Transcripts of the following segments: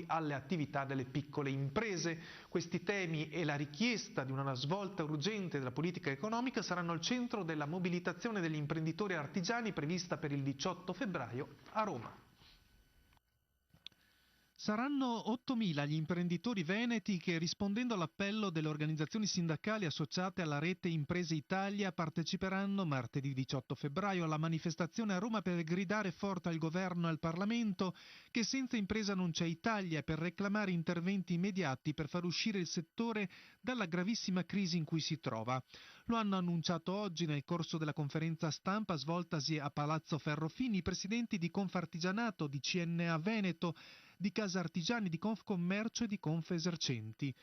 alle attività delle piccole imprese. Questi temi e la richiesta di una svolta urgente della politica economica saranno al centro della mobilitazione degli imprenditori artigiani prevista per il 18 febbraio a Roma. Saranno 8.000 gli imprenditori veneti che, rispondendo all'appello delle organizzazioni sindacali associate alla rete Imprese Italia, parteciperanno martedì 18 febbraio alla manifestazione a Roma per gridare forte al governo e al Parlamento che senza impresa non c'è Italia, per reclamare interventi immediati per far uscire il settore dalla gravissima crisi in cui si trova. Lo hanno annunciato oggi nel corso della conferenza stampa svoltasi a Palazzo Ferrofini i presidenti di Confartigianato, di CNA Veneto, di Casa Artigiani, di Confcommercio e di Confesercenti.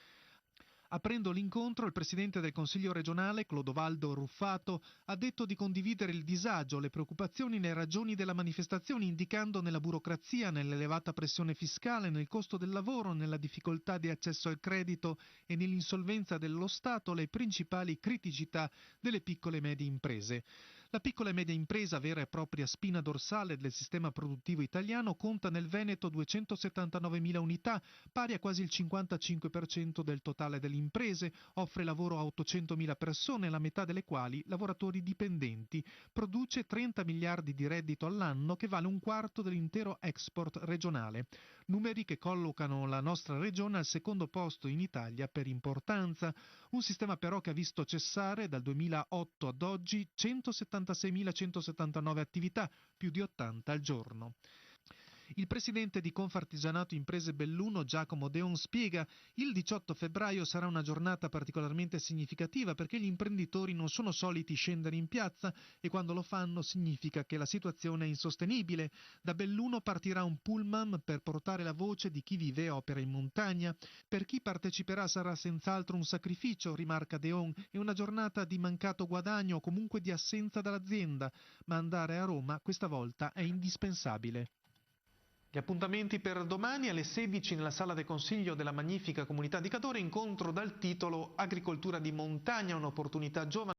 Aprendo l'incontro, il presidente del Consiglio regionale, Clodovaldo Ruffato, ha detto di condividere il disagio, le preoccupazioni e le ragioni della manifestazione, indicando nella burocrazia, nell'elevata pressione fiscale, nel costo del lavoro, nella difficoltà di accesso al credito e nell'insolvenza dello Stato le principali criticità delle piccole e medie imprese. La piccola e media impresa, vera e propria spina dorsale del sistema produttivo italiano, conta nel Veneto 279.000 unità, pari a quasi il 55% del totale delle imprese, offre lavoro a 800.000 persone, la metà delle quali lavoratori dipendenti, produce 30 miliardi di reddito all'anno che vale un quarto dell'intero export regionale. Numeri che collocano la nostra regione al secondo posto in Italia per importanza, un sistema però che ha visto cessare dal 2008 ad oggi 176.179 attività, più di 80 al giorno. Il presidente di Confartigianato Imprese Belluno, Giacomo Deon, spiega: il 18 febbraio sarà una giornata particolarmente significativa perché gli imprenditori non sono soliti scendere in piazza e quando lo fanno significa che la situazione è insostenibile. Da Belluno partirà un pullman per portare la voce di chi vive e opera in montagna. Per chi parteciperà sarà senz'altro un sacrificio, rimarca Deon, e una giornata di mancato guadagno o comunque di assenza dall'azienda, ma andare a Roma questa volta è indispensabile. Gli appuntamenti per domani alle 16 nella sala del Consiglio della Magnifica Comunità di Cadore, incontro dal titolo Agricoltura di montagna, un'opportunità giovane.